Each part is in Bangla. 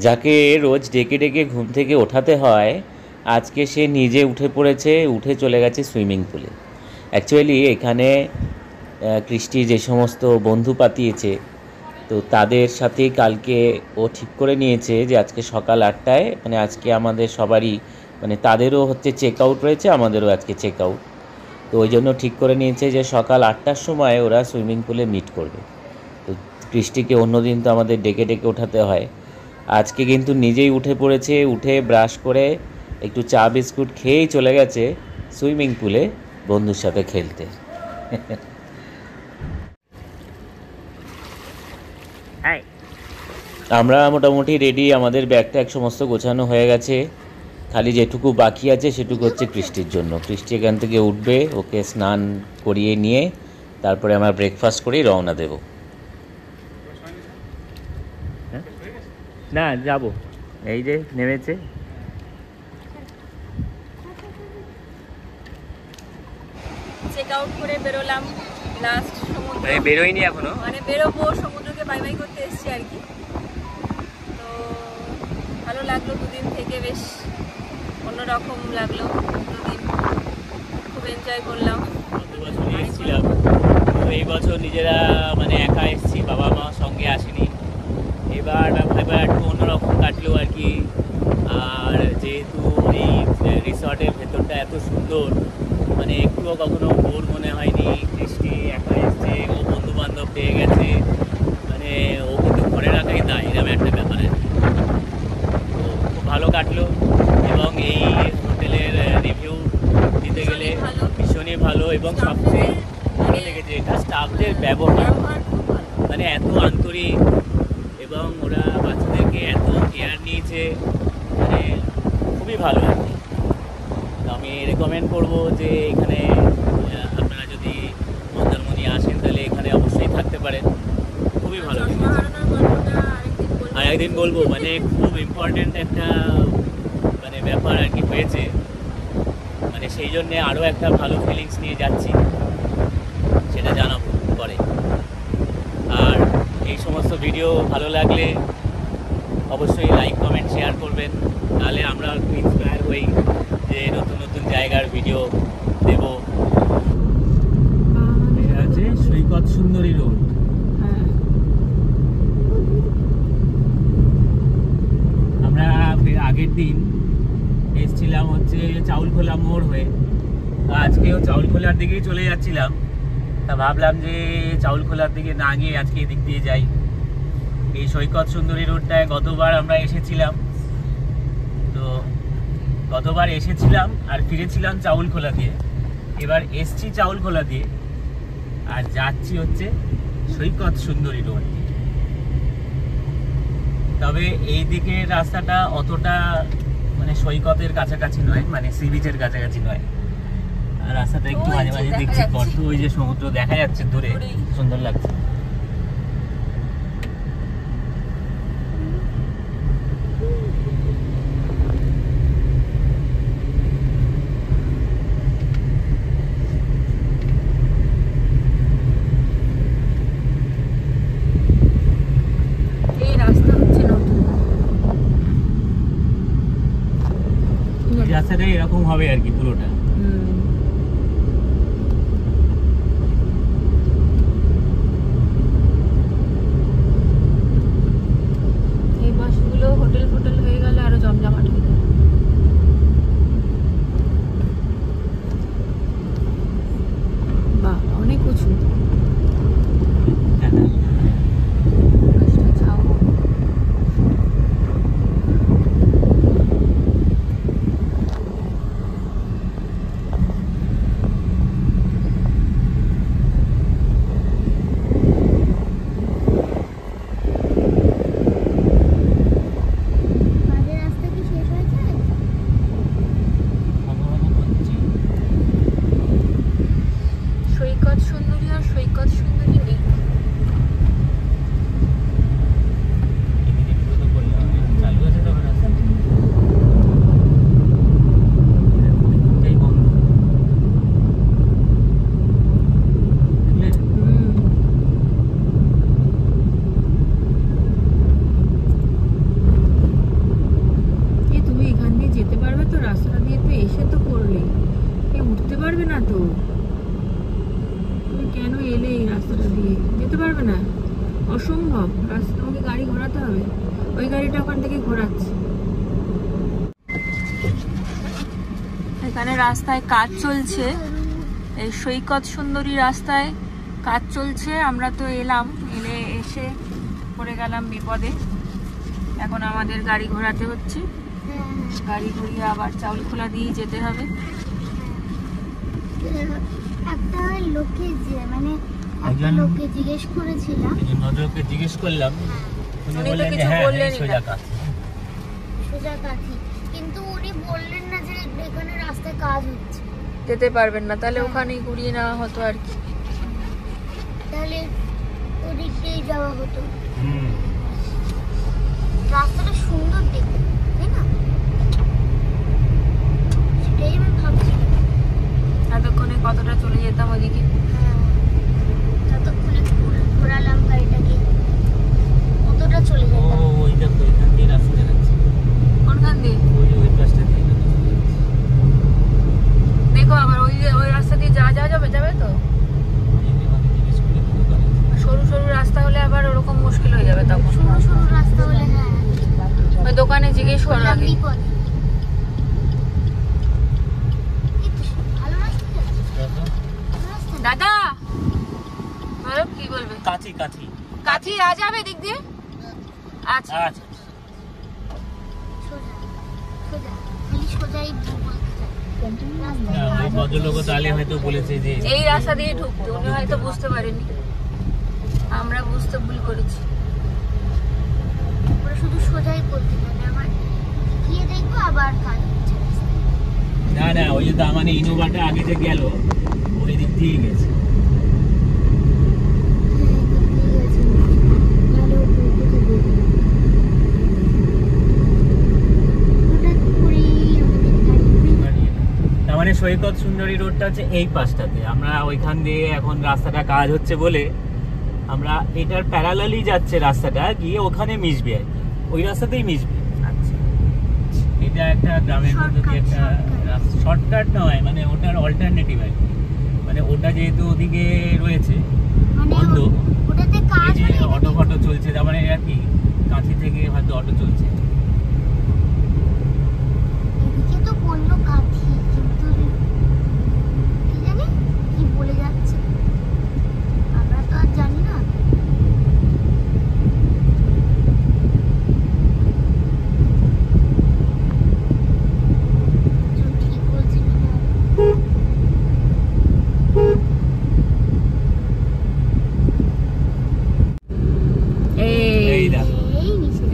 যাকে রোজ ডেকে ডেকে ঘুম থেকে ওঠাতে হয়, আজকে সে নিজে উঠে পড়েছে, উঠে চলে গেছে সুইমিং পুলে। অ্যাকচুয়ালি এখানে কৃষ্টি যে সমস্ত বন্ধু পাতিয়েছে, তো তাদের সাথে কালকে ও ঠিক করে নিয়েছে যে আজকে সকাল 8টায়, মানে আজকে আমাদের সবারই, মানে তাদেরও হচ্ছে চেক আউট রয়েছে, আমাদেরও আজকে চেক আউট। তো ওই জন্য ঠিক করে নিয়েছে যে সকাল 8টার সময় ওরা সুইমিং পুলে মিট করবে। তো কৃষ্টিকে অন্যদিন তো আমাদের ডেকে ডেকে ওঠাতে হয়, আজকে কিন্তু নিজেই উঠে পড়েছে, উঠে ব্রাশ করে একটু চা বিস্কুট খেয়েই চলে গেছে সুইমিং পুলে বন্ধুর সাথে খেলতে। আমরা মোটামুটি রেডি, আমাদের ব্যাগ ট্যাগ সমস্ত গোছানো হয়ে গেছে, খালি যেটুকু বাকি আছে সেটুকু হচ্ছে কৃষ্টির জন্য। কৃষ্টি এখান থেকে উঠবে, ওকে স্নান করিয়ে নিয়ে তারপরে আমরা ব্রেকফাস্ট করেই রওনা দেব। না যাব, এই যে নেমেছে। চেক আউট করে বেরোলাম লাস্ট সমুদ্র, বেরোয়নি এখনো, মানে বেরোবো, সমুদ্রকে বাই বাই করতে এসেছি আর কি। তো ভালো লাগলো, দুদিন থেকে বেশ অন্যরকম লাগলো, দুদিন খুব এনজয় করলাম। গত বছরই এসেছিলাম, তো এই বছর নিজেরা মানে একা এসেছি, বাবা মা সঙ্গে আসেনি। এবার একটু অন্যরকম কাটলো আর কি। আর যেহেতু এই রিসর্টের ভেতরটা এত সুন্দর, মানে একটুও কখনো বোর মনে হয়নি। কৃষ্টি একা এসছে, ও বন্ধু বান্ধব পেয়ে গেছে, মানে ও কিন্তু ঘরে রাখাই দায়, এরকম একটা ব্যাপার আর কি। তো খুব ভালো কাটলো। এবং এই হোটেলের রিভিউ দিতে গেলে ভীষণই ভালো, এবং সবচেয়ে ভালো লেগেছে এটা স্টাফদের ব্যবহার, মানে এত আন্তরিক, এবং ওরা বাচ্চাদেরকে এত কেয়ার নিয়েছে, মানে খুবই ভালো আর কি। তো আমি রেকমেন্ড করবো যে এখানে আপনারা যদি মন্দারমণি আসেন তাহলে এখানে অবশ্যই থাকতে পারেন, খুবই ভালো লেগেছে। আর একদিন বলবো, মানে খুব ইম্পর্টেন্ট একটা মানে ব্যাপার আর কি হয়েছে, মানে সেই জন্যে আরও একটা ভালো ফিলিংস নিয়ে যাচ্ছি, সেটা জানাবো পরে। আর এই সমস্ত ভিডিও ভালো লাগলে অবশ্যই লাইক কমেন্ট শেয়ার করবেন, তাহলে আমরা একটু ইন্সপায়ার হই যে নতুন নতুন জায়গার ভিডিও দেব। এটা হচ্ছে সৈকত সুন্দরী রোড। আমরা আগের দিন এসেছিলাম হচ্ছে চাউলখোলা মোড় হয়ে, আজকেও চাউলখোলার দিকেই চলে যাচ্ছিলাম। তা ভাবলাম যে চাউলখোলার দিকে না গিয়ে আজকে এদিক দিয়ে যাই। এই সৈকত সুন্দরী রোডটায় গতবার আমরা এসেছিলাম, তো গতবার এসেছিলাম আর ফিরেছিলাম চাউলখোলা দিয়ে, এবার এসছি চাউলখোলা দিয়ে আর যাচ্ছি হচ্ছে সৈকত সুন্দরী রোড। তবে এই দিকের রাস্তাটা অতটা মানে সৈকতের কাছাকাছি নয়, মানে সি বিচের কাছাকাছি নয়। আর রাস্তাটা একটু মাঝে মাঝে দেখছি গর্ত, ওই যে সমুদ্র দেখা যাচ্ছে দূরে, সুন্দর লাগছে। রাস্তাটা এরকম হবে আর কি পুরোটা। এই বাসগুলো হোটেল ফোটেল হয়ে গেলে আরো জমজমাট হয়ে যাবে। বাহ, অনেক উঁচু। অসম্ভব, রাস্তা আমাকে গাড়ি ঘোরাতে হবে। ওই গাড়িটা ওখান থেকে ঘোরাচ্ছে। এখানে রাস্তায় কাজ চলছে, এই সৈকত সুন্দরী রাস্তায় কাজ চলছে। আমরা তো এসে পড়ে গেলাম বিপদে। এখন আমাদের গাড়ি ঘোরাতে হচ্ছে, গাড়ি ঘুরিয়ে আবার চাউলখোলা দিয়ে যেতে হবে। একটা লোকে জিজ্ঞেস করেছিলাম, জিজ্ঞেস করলাম, সোজা কাঠি, কিন্তু উনি বললেন না যে এখানে রাস্তায় কাজ হচ্ছে, যেতে পারবেন না। তাহলে ওখানেই ঘুরিয়ে নেওয়া হতো আর কি, তাহলে ওদিক দিয়ে যাওয়া হতো। রাস্তাটা সুন্দর দেখতে, তাই না? সেটাই আমি ভাবছি, এতক্ষণে কতটা চলে যেতাম ওদিকে। ততক্ষণে ঘোরালাম গাড়িটাকে, কতটা চলে যেতাম। ওই দেখো এখান দিয়ে রাস্তা যাচ্ছে। কোনখান দিয়ে? ওই পাশটা দিয়ে দেখো আবার ওই রাস্তা দিয়ে যাবে তো। সরু সরু রাস্তা হলে আবার ওরকম মুশকিল হয়ে যাবে তখন। সরু সরু রাস্তা হলে হ্যাঁ, ওই দোকানে জিজ্ঞেস করো আগে। ভালো রাস্তা, দাদা বলো, কি বলবে? কাছি যাবে দিক দিয়ে। আচ্ছা আচ্ছা, সোজা সোজা, খালি সোজাই ওই ভদ্রলোক তাহলে হয়তো বলেছে যে এই রাস্তা দিয়ে ঢুকতে, উনি হয়তো বুঝতে পারেনি, আমরা বুঝতে ভুল করেছি। ওরা শুধু সোজাই করতে পারে, আমার গিয়ে দেখবো আবার কাজ হচ্ছে। না ওই যে তার মানে ইনোভাটা আগে যে গেল ওই দিক দিয়ে গেছে। তার মানে সৈকত সুন্দরী রোডটা হচ্ছে এই পাশটাতে, আমরা ওইখান দিয়ে এখন রাস্তাটা কাজ হচ্ছে বলে আমরা এটার প্যারালালি যাচ্ছে রাস্তাটা, গিয়ে ওখানে মিশবে আর কি, ওই রাস্তাতেই মিশবে। আচ্ছা, এটা একটা গ্রামের মধ্যে দিয়ে একটা শর্টকাট নয়, মানে ওটার অল্টারনেটিভ আর কি। মানে ওটা যেহেতু ওদিকে রয়েছে বন্ধ, ওটাতে কাজ এই যে অটো ফটো চলছে, তার মানে আর কি কাঁথি থেকে হয়তো অটো চলছে। এদিকে তো বললো কাঠি, কিন্তু কি জানি কি বলে যাচ্ছে, আমরা তো আর জানি না। ঠিক বলছি কিনা।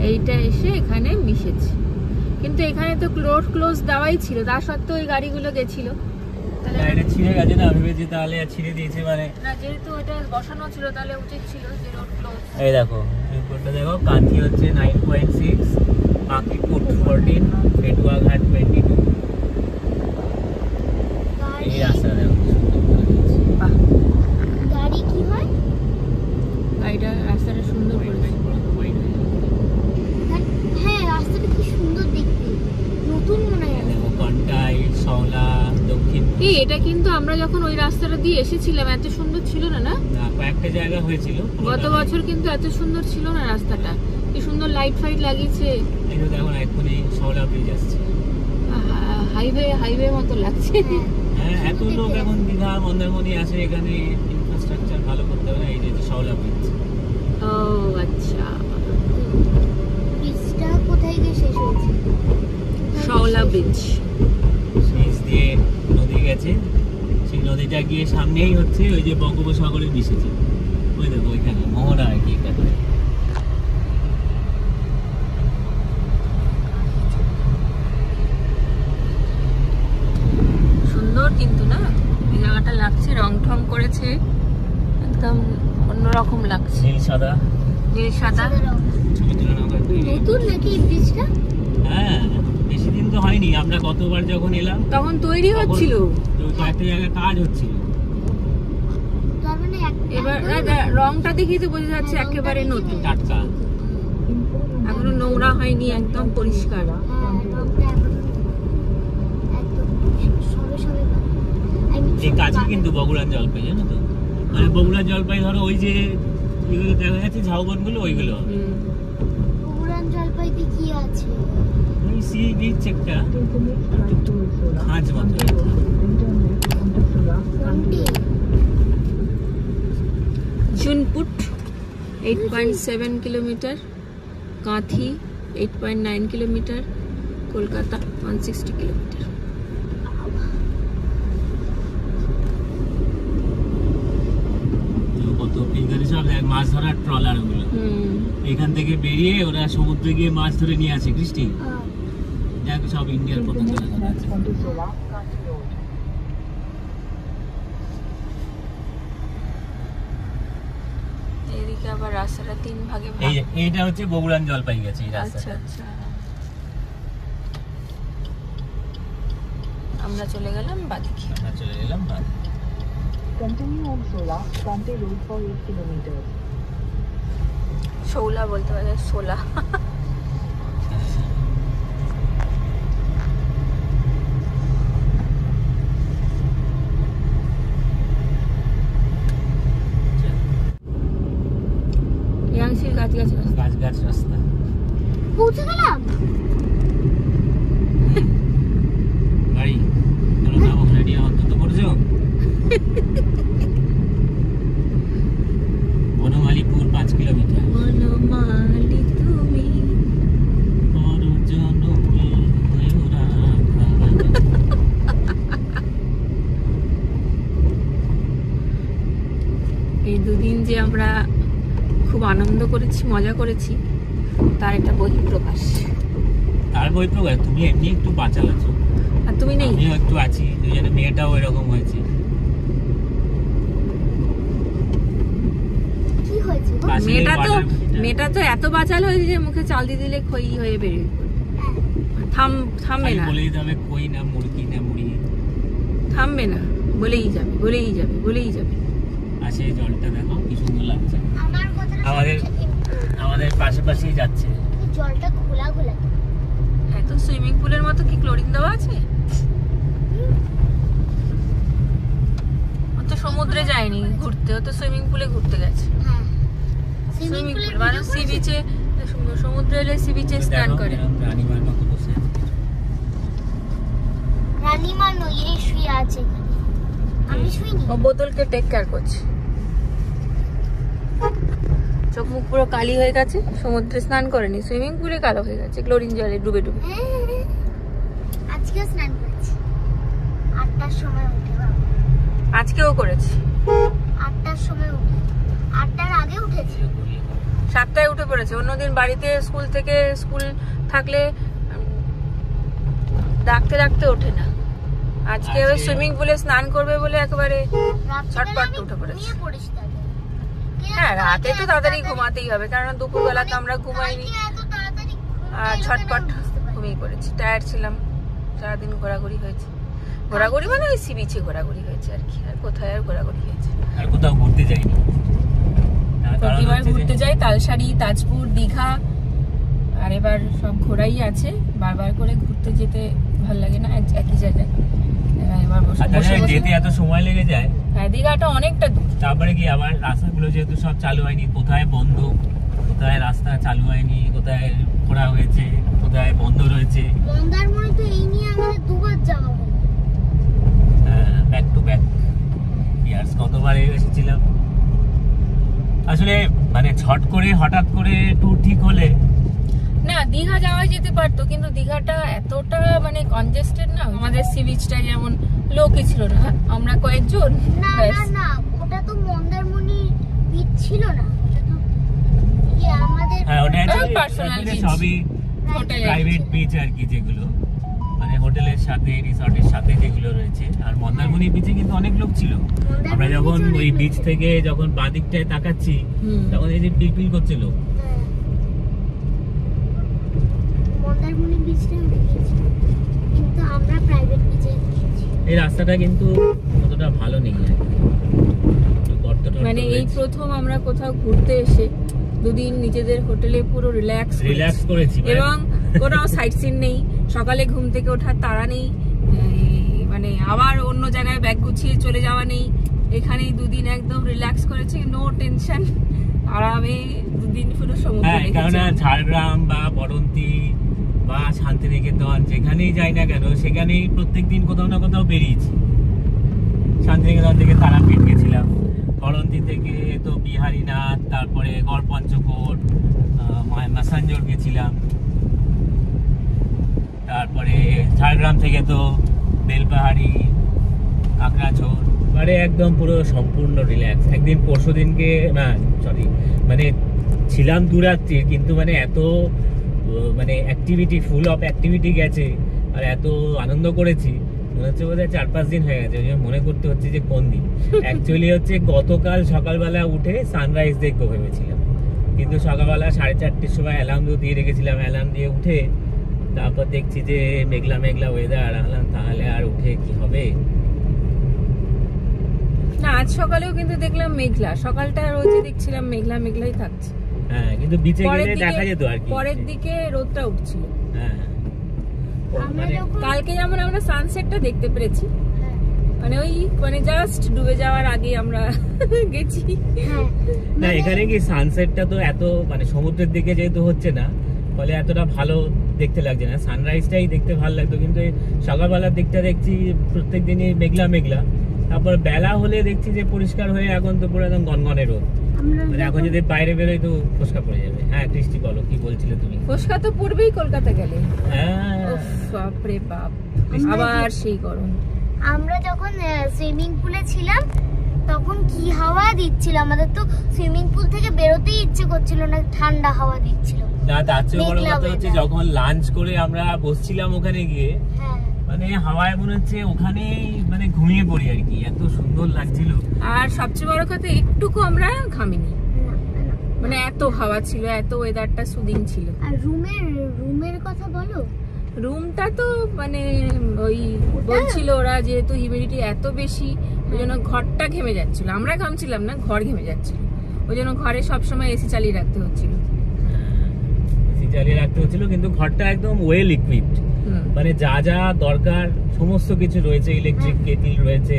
এইটা এসে এখানে মিশেছে, কিন্তু এখানে তো ক্লোজ দেওয়াই ছিল, তা সত্ত্বেও ওই গাড়িগুলো গেছিল। এটা ছিঁড়ে গেছে না, ভেবেছি তাহলে ছিঁড়ে দিয়েছে, মানে না, যেহেতু এটা বসানো ছিল তাহলে উচিত ছিল যে রোড ক্লোজ। এই দেখো রিপোর্টটা দেখো, কাঁথি হচ্ছে 9.6, পাখিপুর 14, পেটুয়াঘাট 22। এই রাস্তা দেখো, গাড়ি কি হয়, গাড়িটা রাস্তাটা সুন্দর করেছে। হ্যাঁ রাস্তাটা কি সুন্দর দেখতে, নতুন মনে হয়। দেখো কন্টাই, শওলা, দক্ষিণ। এটা কিন্তু আমরা যখন ওই রাস্তাটা দিয়ে এসেছিলাম এত সুন্দর ছিল না। না, কয়েকটা জায়গা হয়েছিল গত বছর কিন্তু এত সুন্দর ছিল না রাস্তাটা। কি সুন্দর লাইট ফাইট লাগিয়েছে। এই তো দেখো না, এক্ষুনি শওলা ব্রিজ আসছে, হাইওয়ে মতো লাগছে। হ্যাঁ এত লোক এখন দীঘা মন্দারমণি আসে, এখানে ইনফ্রাস্ট্রাকচার ভালো করতে হবে না। এই যে শওলা ব্রিজ। ও আচ্ছা, ব্রিজটা কোথায় গিয়ে শেষ হয়েছে? শওলা ব্রিজ। ব্রিজ দিয়ে নদী গেছে, সেই নদীটা গিয়ে সামনেই হচ্ছে ওই যে বঙ্গোপসাগরে মিশেছে। ওই দেখো ওইখানে মোহনা আর কি, এটা সুন্দর কিন্তু না, এই জায়গাটা লাগছে, রং ঠং করেছে, একদম অন্যরকম লাগছে। নীল সাদা ছবি তুলে নাও একটু। নতুন নাকি এই ব্রিজটা? হ্যাঁ বেশি দিন তো হয়নি, আমরা গতবার যখন এলাম তখন তৈরি হচ্ছিল, তো কয়েকটা জায়গায় কাজ হচ্ছিল। তার মানে এবার রংটা দেখেই তো বোঝা যাচ্ছে একেবারে নতুন, টাটকা, এখনো নোংরা হয়নি, একদম পরিষ্কার। এই কাছে কিন্তু বগুড়ার জলপাই, জানো তো, মানে বগুড়ার জলপাই ধরো ওই যে এগুলো দেখা যাচ্ছে ঝাউবনগুলো, ওইগুলো বগুড়ার জলপাইতে কি আছে? ওই সি বিচ একটা খাঁজ মতো। কোনটি? Junput 8.7 kilometre, Kanthi 8.9 kilometre, Kolkata 160 kilometre. কত এখানে সব মাছ ধরার ট্রলার ওগুলো, এখান থেকে বেরিয়ে ওরা সমুদ্রে গিয়ে মাছ ধরে নিয়ে আসে। কৃষ্টি দেখ সব ইন্ডিয়ার পতাকা দেখা যাচ্ছে। এদিকে আবার রাস্তাটা 3 ভাগে এই ভাগ। এইটা হচ্ছে বগুড়ান জলপাই গেছে এই আচ্ছা রাস্তাটা। আচ্ছা, আমরা চলে গেলাম বাদিকে। আমরা চলে গেলাম বাদ। Continue on Sola, Kante Road for 8 kilometers. Shaula বলতে পারে, সোলা। ইয়াংশির কাছাকাছি রাস্তা। গাছ গাছ রাস্তা। পৌঁছে গেলাম। গাড়ি চলো নাও, রেডি অন্তত করছো? বনমালীপুর 5 কিলোমিটার। বনমালী তুমি এই দুদিন যে আমরা খুব আনন্দ করেছি, মজা করেছি, তার একটা বহিঃপ্রকাশ। তার বই প্রকাশ। তুমি এমনি একটু বাঁচাল আছো, আর তুমি নেই। আমিও একটু আছি, দুজনে মেয়েটাও এরকম হয়েছে। কি হয়েছে গো? কাশির water- মেয়েটা তো এত বাচাল হয়েছে যে মুখে চাল দিয়ে দিলে খই হয়ে বেরিয়ে থামবে খালি না, বলেই দিতে হবে কই না মুরগি না মুড়ি। থামবে না, বলেই যাবে বলেই যাবে বলেই যাবে। আর সেই জলটা দেখো কি সুন্দর লাগছে। আমার কথাটা আমাদের- শুনছে কিন্তু। আমাদের পাশাপাশি যাচ্ছে। এই জলটা খোলা খোলা। হ্যাঁ, তো সুইমিং পুলের মতো কি ক্লোরিন দেওয়া আছে? ও তো সমুদ্রে যায়নি ঘুরতে, ও তো সুইমিং পুলে ঘুরতে গেছে। হ্যাঁ। সুইমিং পুল মানে সি বিচে, সমুদ্রে এলে সি বিচে স্নান করে। রানীমার মতো বসে আছে। রানীমা নই, এই শুয়ে আছে এখানে। আমি শুইনি। ও বোতলকে টেক কেয়ার করছে। চোখ মুখ পুরো কালি হয়ে গেছে, সমুদ্রে স্নান করেনি, সুইমিং পুলে কালো হয়ে গেছে ক্লোরিন জলে ডুবে ডুবে। আজকেও স্নান করেছি 8টার সময় উঠে। বাবা, আজকেও করেছি, 8টার সময় উঠে, 8টার আগে উঠেছি। 7টায় উঠে পড়েছে। অন্যদিন বাড়িতে স্কুল থেকে স্কুল থাকলে ডাকতে ডাকতে ওঠে না। আজকে আবার সুইমিং পুলে স্নান করবে বলে একেবারে ছটপট উঠে পড়েছে। ঘুমিয়ে পড়েছি তাদের। হ্যাঁ, রাতে তো তাড়াতাড়ি ঘুমাতেই হবে, কারণ দুপুরবেলা তো আমরা ঘুমাইনি। আর ছটপট ঘুমিয়ে পড়েছি, টায়ার্ড ছিলাম, সারাদিন ঘোরাঘুরি হয়েছে। ঘোরাঘুরি মানে ওই সি বিচে ঘোরাঘুরি হয়েছে আর কি, আর কোথায় আর ঘোরাঘুরি হয়েছে। আর কোথাও ঘুরতে যাইনি। তার কারণ প্রতিবার হচ্ছে যে- ঘুরতে যাই তালসারি, তাজপুর, দীঘা, আর এবার সব ঘোরাই আছে। বারবার করে ঘুরতে যেতে ভালো লাগে না একই জায়গায়। এবার বসে আর বসে তাছাড়া বসে- যেতে এত সময় লেগে যায়। হ্যাঁ, দীঘাটা অনেকটা দূর। তারপরে কি আবার রাস্তাগুলো যেহেতু সব চালু হয়নি, কোথায় বন্ধ, কোথায় রাস্তা চালু হয়নি, কোথায় খোলা হয়েছে, কোথায় বন্ধ রয়েছে, মন্দারমণি তো এই নিয়ে আমাদের দুবার যাওয়া হলো। ব্যাক টু ব্যাক ইয়ার্স কতবার এসেছিলাম। আসলে মানে ছট করে হঠাৎ করে ট্যুর ঠিক হলে না, দীঘা যাওয়া যেতে পারতো, কিন্তু দীঘাটা এতটা মানে কনজেস্টেড না। আমাদের সি বিচটা যেমন লোকই ছিল না, আমরা কয়েকজন না ব্যাস। না না, ওটা তো মন্দারমণি বিচ ছিল না, ওটা তো আমাদের হ্যাঁ ওটা personal আসলে beach। সবই হোটেল প্রাইভেট বিচ আর কি, যেগুলো মানে হোটেলের সাথে রিসর্টের সাথে যেগুলো রয়েছে। আর মন্দারমণি বিচে কিন্তু অনেক লোক ছিল। আমরা যখন beach-এ ওই অনেক বিচ লোক থেকে যখন বাদিকটায় তাকাচ্ছি তখন এই যে পিলপিল করছিল। হ্যাঁ। মন্দারমণি বিচটা দেখেছি, কিন্তু আমরা প্রাইভেট বিচে গিয়েছি। এই রাস্তাটা কিন্তু অতটা ভালো নেই আর কি। গর্ত টর্ত মানে এই রয়েছে। প্রথম আমরা কোথাও ঘুরতে এসে দুদিন নিজেদের হোটেলে পুরো রিল্যাক্স করেছি মানে- এবং কোনো সাইট সিন নেই, সকালে ঘুম থেকে ওঠার তাড়া নেই, মানে আবার অন্য জায়গায় ব্যাগ গুছিয়ে চলে যাওয়া নেই। এখানেই দুদিন একদম রিল্যাক্স করেছি, নো টেনশন। আরামে দুদিন পুরো সমুদ্র হ্যাঁ, কেননা দেখেছি। ঝাড়গ্রাম বা বরন্তি বা শান্তিনিকেতন যেখানেই যাই না কেন সেখানেই প্রত্যেকদিন কোথাও না কোথাও বেরিয়েছি। শান্তিনিকেতন থেকে তারাপীঠ গেছিলাম, বরন্তি থেকে তো বিহারীনাথ, তারপরে গড়পঞ্চকোট, মাসাঞ্জোর গেছিলাম, তারপরে ঝাড়গ্রাম থেকে তো বেলপাহাড়ি, কাকড়াঝোড়, মানে একদম পুরো সম্পূর্ণ রিল্যাক্স। একদিন পরশু দিনকে না সরি মানে ছিলাম দুরাত্রি, কিন্তু মানে এত মানে অ্যাক্টিভিটি, ফুল অফ অ্যাক্টিভিটি গেছে আর এত আনন্দ করেছি, মনে হচ্ছে বোধহয় 4-5 দিন হয়ে গেছে। ওই জন্য মনে করতে হচ্ছে যে কোন দিন। অ্যাকচুয়ালি হচ্ছে গতকাল সকালবেলা উঠে সানরাইজ দেখবো ভেবেছিলাম, কিন্তু সকালবেলা 4:30-র সময় অ্যালার্ম দিয়ে রেখেছিলাম। অ্যালার্ম দিয়ে উঠে তারপর দেখছি যে মেঘলা মেঘলা ওয়েদার, তাহলে আর উঠে কি হবে। না আজ সকালেও কিন্তু দেখলাম মেঘলা, সকালটা রোজই দেখছিলাম মেঘলা মেঘলাই থাকছে। হ্যাঁ, কিন্তু বিচে গেলে দেখা যেত আর কি। পরের দিকে রোদটা উঠছিল। হ্যাঁ, আমরা মানে যখন কালকে যেমন আমরা সানসেটটা দেখতে পেরেছি, হ্যাঁ, মানে ওই মানে জাস্ট ডুবে যাওয়ার আগে আমরা গেছি। হ্যাঁ, না এখানে কি সানসেটটা তো এত মানে সমুদ্রের দিকে যেহেতু হচ্ছে না, ফলে এতটা ভালো দেখতে লাগছে না। সানরাইজটাই দেখতে ভালো লাগতো, কিন্তু এই সকালবেলার দিকটা দেখছি প্রত্যেক দিনই মেঘলা মেঘলা, তারপর বেলা হলে দেখছি যে পরিষ্কার হয়ে এখন তো পুরো একদম গনগনে রোদ। আমরা মানে এখন যদি বাইরে বেরোই তো ফোসকা পড়ে যাবে। হ্যাঁ কৃষ্টি বলো, কি বলছিলে তুমি? ফোসকা তো পড়বেই কলকাতা গেলে। হ্যাঁ, উফ, বাপরে বাপ, আবার সেই গরম। আমরা যখন সুইমিং পুলে ছিলাম তখন কি হাওয়া দিচ্ছিল, আমাদের তো সুইমিং পুল থেকে বেরোতেই ইচ্ছে করছিল না, ঠান্ডা হাওয়া দিচ্ছিল। না তার চেয়ে বড় মেঘলা কথা হচ্ছে weather। যখন লাঞ্চ করে আমরা বসছিলাম ওখানে গিয়ে, হ্যাঁ, মানে হাওয়ায় মনে হচ্ছে ওখানেই মানে ঘুমিয়ে পড়ি আর কি, এত সুন্দর লাগছিল। আর সবচেয়ে বড় কথা একটুকু আমরা ঘামিনি, না, না। মানে এত হাওয়া ছিল, এত ওয়েদারটা সুদিং ছিল। আর রুমের কথা বলো। রুমটা তো মানে ওই বলছিল ওরা যেহেতু হিউমিডিটি এত বেশি, ওই জন্য ঘরটা ঘেমে যাচ্ছিল। আমরা ঘামছিলাম না, ঘর ঘেমে যাচ্ছিল, ওই জন্য ঘরে সবসময় এসি চালিয়ে রাখতে হচ্ছিল। এসি চালিয়ে রাখতে হচ্ছিল, কিন্তু ঘরটা একদম ওয়েল ইকুইপড, মানে যা যা দরকার সমস্ত কিছু রয়েছে। ইলেকট্রিক কেটল রয়েছে,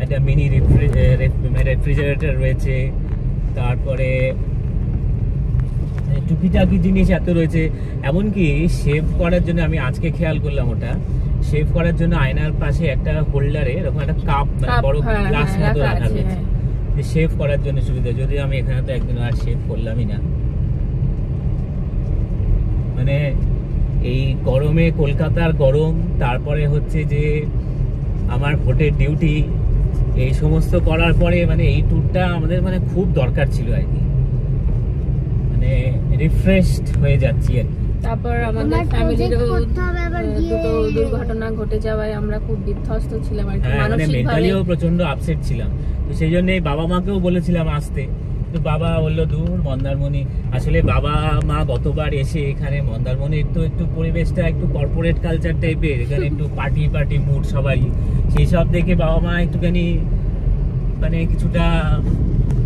একটা মিনি রেফ্রিজারেটর রয়েছে, তারপরে টুকিটাকি জিনিস এত রয়েছে। এমনকি শেভ করার জন্য আমি আজকে খেয়াল করলাম, ওটা শেভ করার জন্য আয়নার পাশে একটা হোল্ডারে এরকম একটা কাপ মানে বড় গ্লাস মতো রাখা রয়েছে, যে শেভ করার জন্য সুবিধা। যদিও আমি এখানে তো একদিন আর শেভ করলামই না। মানে এই গরমে, কলকাতার গরম, তারপরে হচ্ছে যে আমার ভোটের ডিউটি, এই সমস্ত করার পরে মানে এই ট্যুরটা আমাদের মানে খুব দরকার ছিল আর কি, মানে রিফ্রেশড হয়ে যাচ্ছি আর কি। তারপর আমাদের আমার ফ্যামিলিরও project করতে হবে আবার গিয়ে। দুটো দুর্ঘটনা ঘটে যাওয়ায় আমরা খুব বিধ্বস্ত ছিলাম আর কি, হ্যাঁ, মানে মানসিকভাবে। মেন্টালিও প্রচন্ড আপসেট ছিলাম। তো সেই জন্য বাবা মাকেও বলেছিলাম আসতে, তো বাবা বললো দূর মন্দারমণি। আসলে বাবা মা গতবার এসে এখানে মন্দারমণির তো একটু পরিবেশটা একটু কর্পোরেট কালচার টাইপের, এখানে একটু পার্টি মুড সবাই, সেই সব দেখে বাবা মা একটুখানি মানে কিছুটা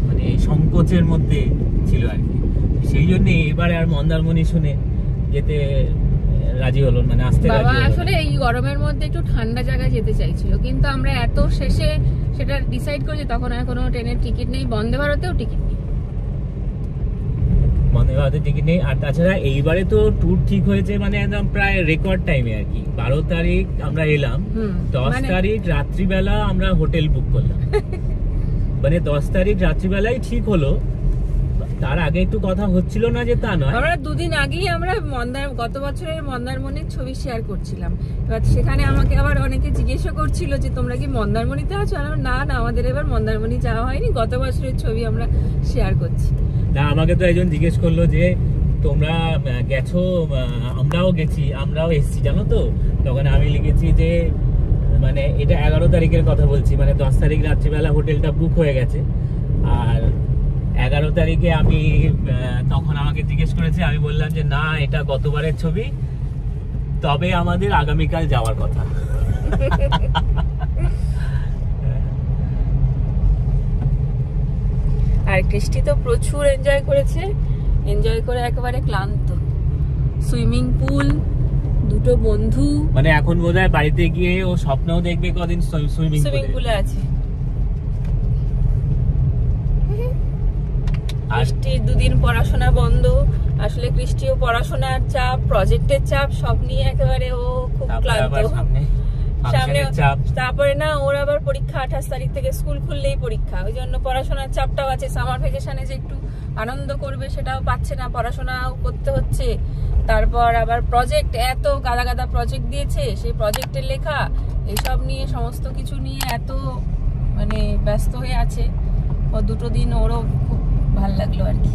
মানে সংকোচের মধ্যে ছিল আর কি। সেই জন্য এবারে আর মন্দারমণি শুনে যেতে রাজি হলো, মানে আসতে রাজি বাবা হলো। আসলে এই গরমের মধ্যে একটু ঠান্ডা জায়গায় যেতে চাইছিল, কিন্তু আমরা এত শেষে সেটা ডিসাইড করেছি, তখন আর কোনো ট্রেনের টিকিট নেই, বন্দে ভারতেও টিকিট নেই। বন্দে ভারতের টিকিট নেই। আর তাছাড়া এইবারে তো ট্যুর ঠিক হয়েছে মানে একদম প্রায় রেকর্ড টাইমে আর কি। 12 তারিখ আমরা এলাম, 10 তারিখ রাত্রিবেলা আমরা হোটেল বুক করলাম। মানে 10 তারিখ রাত্রিবেলাই ঠিক হলো, তার আগে একটু কথা হচ্ছিল না যে তা নয়। আমরা দুদিন আগেই আমরা গত বছরের মন্দারমণির ছবি শেয়ার করছিলাম, এবার সেখানে আমাকে আবার অনেকে জিজ্ঞাসা করছিল যে তোমরা কি মন্দারমণিতে আছো? না না, আমাদের এবার মন্দারমণি যাওয়া হয়নি, গত বছরের ছবি আমরা শেয়ার করছি। না আমাকে তো একজন জিজ্ঞেস করলো যে তোমরা গেছো, আমরাও গেছি, আমরাও এসছি জানো তো। তখন আমি লিখেছি যে মানে এটা 11 তারিখের কথা বলছি, মানে 10 তারিখ রাত্রিবেলা হোটেলটা বুক হয়ে গেছে। আর 11 তারিখে আমি তখন আমাকে জিজ্ঞেস করেছে, আমি বললাম যে না এটা গতবারের ছবি, তবে আমাদের আগামীকাল যাওয়ার কথা। আর কৃষ্টি তো প্রচুর এনজয় করেছে, এনজয় করে একেবারে ক্লান্ত। সুইমিং পুল, দুটো বন্ধু, মানে এখন বোধহয় বাড়িতে গিয়ে ও স্বপ্নও দেখবে কদিন সুইমিং সুইমিং পুলে আছে। কৃষ্টির দুদিন পড়াশোনা বন্ধ, আসলে কৃষ্টিও পড়াশোনার চাপ, প্রজেক্টের চাপ সব নিয়ে একেবারে ও খুব ক্লান্ত। সামনে তারপরে না ওর আবার পরীক্ষা 28 তারিখ থেকে, স্কুল খুললেই পরীক্ষা, ওই জন্য পড়াশোনার চাপটাও আছে। সামার ভ্যাকেশনে যে একটু আনন্দ করবে সেটাও পাচ্ছে না, পড়াশোনাও করতে হচ্ছে। তারপর আবার প্রজেক্ট, এত গাদা গাদা প্রজেক্ট দিয়েছে, সেই প্রজেক্টের লেখা, এইসব নিয়ে সমস্ত কিছু নিয়ে এত মানে ব্যস্ত হয়ে আছে। ও দুটো দিন ওরও খুব ভালো লাগলো আর কি।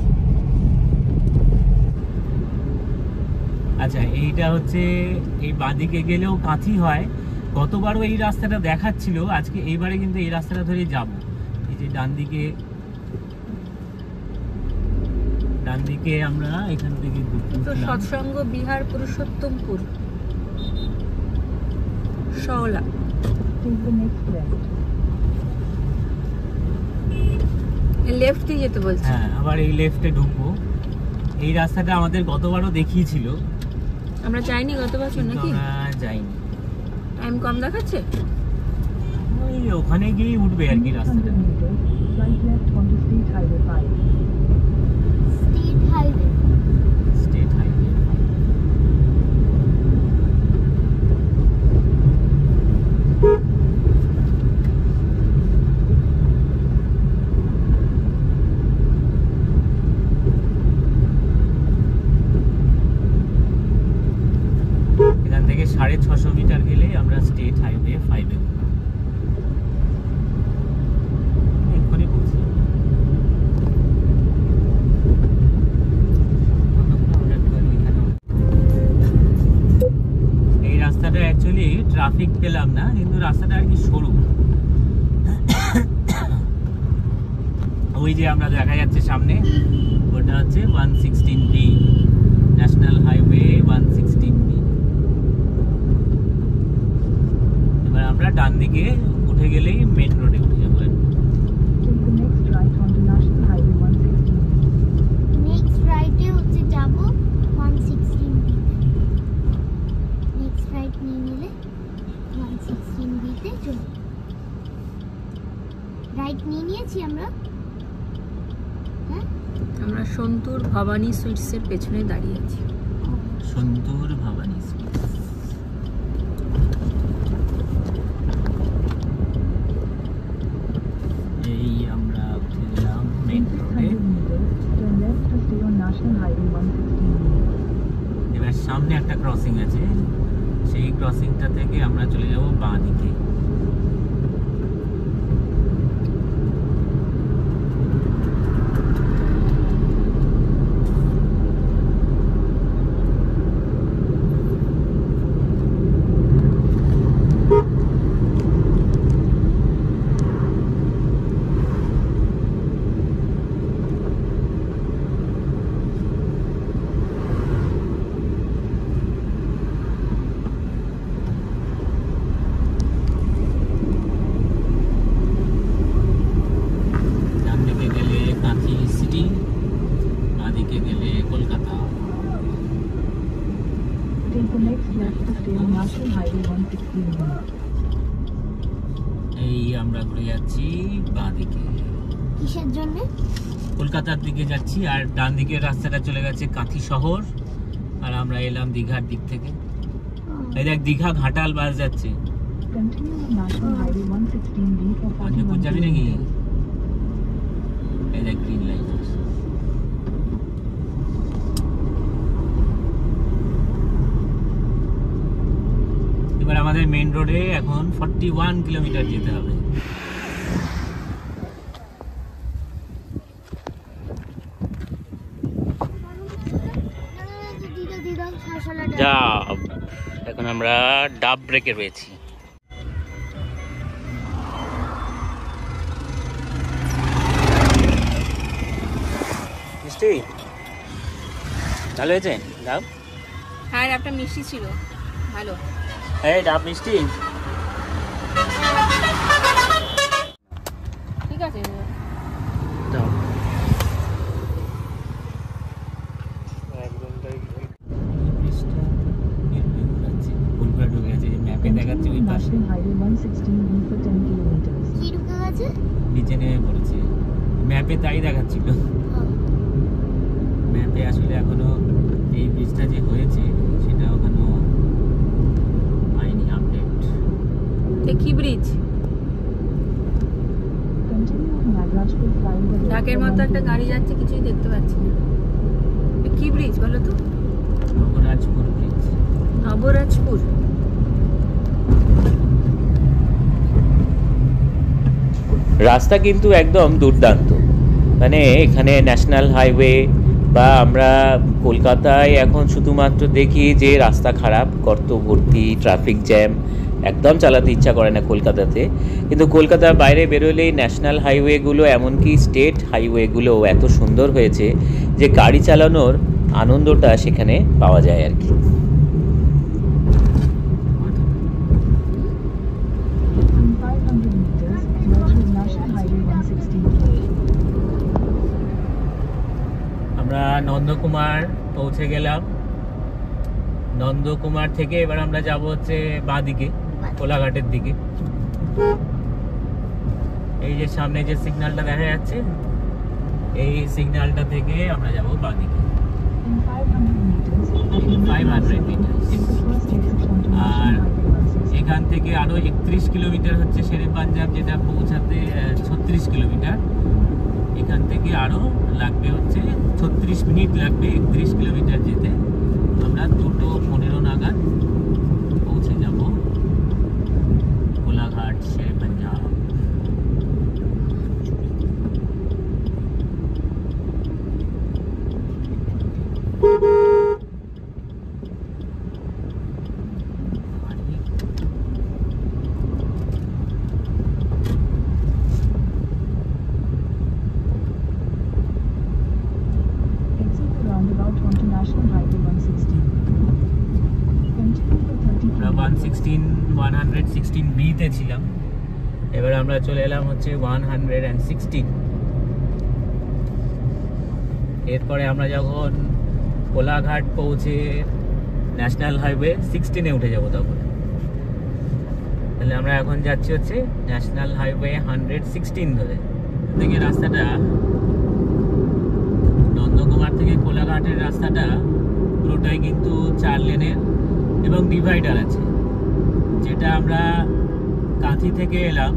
আচ্ছা, এইটা হচ্ছে এই বাঁদিকে গেলেও কাঁথি হয়। গতবারও এই রাস্তাটা দেখাচ্ছিল, আজকে এইবারে কিন্তু এই রাস্তাটা ধরেই যাব। এই যে ডান দিকে আমরা এখান থেকে Satsang Vihar, Purushottampur, Shaola. Take the next left. Left দিয়ে যেতে বলছে। হ্যাঁ, আবার এই লেফটে ঢুকবো। এই রাস্তাটা আমাদের গতবারও দেখিয়েছিল, আমরা যাইনি গত বছর কিন্তু নাকি? আমরা যাইনি। টাইম কম দেখাচ্ছে। ওই ওখানে গিয়ে উঠবে আর কি 100 রাস্তাটা। meters, right left onto State Highway 5. State highway. State highway. এখান থেকে 650 মিটার গেলে আমরা স্টেট হাইওয়ে 5-এ এক্ষুনি পৌঁছে যাবো। এই রাস্তাটা অ্যাকচুয়ালি ট্রাফিক পেলাম না, কিন্তু রাস্তাটা আর কি সরু। ওই যে আমরা দেখা যাচ্ছে সামনে, ওটা হচ্ছে 116B, ন্যাশনাল হাইওয়ে 116B। এবার আমরা ডান দিকে উঠে গেলেই মেন রোডে উঠে যাবো। Take the next right onto National Highway 116. Next রাইটে হচ্ছে যাব 116 বিতে। নেক্সট রাইট নিয়ে নিলে 116 বিতে চলে। রাইট নিয়ে নিয়েছি আমরা। হ্যাঁ, আমরা সন্তুর ভবানী সুইটসের পেছনে দাঁড়িয়ে আছি। সন্তুর ভবানী সুইটস। এই আমরা উঠে গেলাম মেন রোডে। 600 meters, turn left to stay on National Highway 116. এবার সামনে একটা ক্রসিং আছে, সেই ক্রসিংটা থেকে আমরা চলে যাব বাঁ দিকে। ডান দিকে গেলে কাঁথি সিটি, বাঁ দিকে গেলে Kolkata. Take the next left to stay on National Highway 116. এই আমরা ঘুরে যাচ্ছি বাঁ দিকে, কিসের জন্য? কলকাতার দিকে যাচ্ছি। আর ডান দিকের রাস্তাটা চলে গেছে কাঁথি শহর, আর আমরা এলাম দীঘার দিক থেকে। এই দেখ, দীঘা ঘাটাল বাস যাচ্ছে। Continue on National Highway 116B for 41 পাঞ্জাবপুর যাবি নাকি? kilometers. এই দেখ গ্রিন লাইট। এবার আমাদের মেন রোডে এখন 41 কিলোমিটার যেতে হবে। দিদা দিদা শাসলা ডাব, এখন আমরা ডাব ব্রেকে রয়েছি। মিষ্টি ভালো হয়েছে ডাব? হ্যাঁ, একটা মিষ্টি ছিল, ভালো। এই ডাব মিষ্টি। ঠিক আছে। ডাব ফুলপুরা ঢুকে গেছে, ম্যাপে দেখাচ্ছে ওই Continue on পাশে। National Highway 116B for 10 kilometers. কি ঢুকে গেছে? নিচে নেমে পড়েছে, ম্যাপে তাই দেখাচ্ছিল। ও, ওতে আসলে এখনো এই ব্রিজটা যে হয়েছে সেটা এখনো হয়নি আপডেট। কি bridge? Continue on Nagrajpur flyover road ঢাকের for মতো 1 একটা গাড়ি যাচ্ছে, কিছুই দেখতে পাচ্ছি না। কি ব্রিজ বলো তো? নবরাজপুর ব্রিজ। নবরাজপুর। রাস্তা কিন্তু একদম দুর্দান্ত, মানে এখানে ন্যাশনাল হাইওয়ে বা আমরা কলকাতায় এখন শুধুমাত্র দেখি যে রাস্তা খারাপ, গর্ত ভর্তি, ট্রাফিক জ্যাম, একদম চালাতে ইচ্ছা করে না কলকাতাতে। কিন্তু কলকাতার বাইরে বেরোলেই ন্যাশনাল হাইওয়েগুলো, এমনকি স্টেট হাইওয়েগুলো এত সুন্দর হয়েছে যে গাড়ি চালানোর আনন্দটা সেখানে পাওয়া যায় আর কি। In 500 meters, merge with National Highway 116K. আমরা নন্দকুমার পৌঁছে গেলাম। নন্দকুমার থেকে এবার আমরা যাব হচ্ছে বাঁ দিকে, কোলাঘাটের দিকে। এই যে সামনে যে সিগন্যালটা দেখা যাচ্ছে, এই সিগন্যালটা থেকে আমরা যাব বাঁ দিকে। In 500 meters, at 500 meters. It's the first exit onto R National Highway 116. এখান থেকে আরো 31 কিলোমিটার হচ্ছে শেরে পাঞ্জাব, যেটা পৌঁছাতে 36 কিলোমিটার। এখান থেকে আরো লাগবে হচ্ছে 36 মিনিট লাগবে 31 কিলোমিটার যেতে। আমরা 2:15 নাগাদ পৌঁছে যাব কোলাঘাট শেরে Punjab. Exit the roundabout onto National Highway 116. Continue for 30 আমরা kilometers. 116 বি তে ছিলাম, এবার আমরা চলে এলাম হচ্ছে 116। এরপরে আমরা যখন কোলাঘাট পৌঁছে ন্যাশনাল হাইওয়ে 16-এ উঠে যাব তখন। তাহলে আমরা এখন যাচ্ছি হচ্ছে ন্যাশনাল হাইওয়ে 116 ধরে। থেকে রাস্তাটা নন্দকুমার থেকে কোলাঘাটের রাস্তাটা পুরোটাই কিন্তু 4 লেনের এবং ডিভাইডার আছে। যেটা আমরা কাঁথি থেকে এলাম,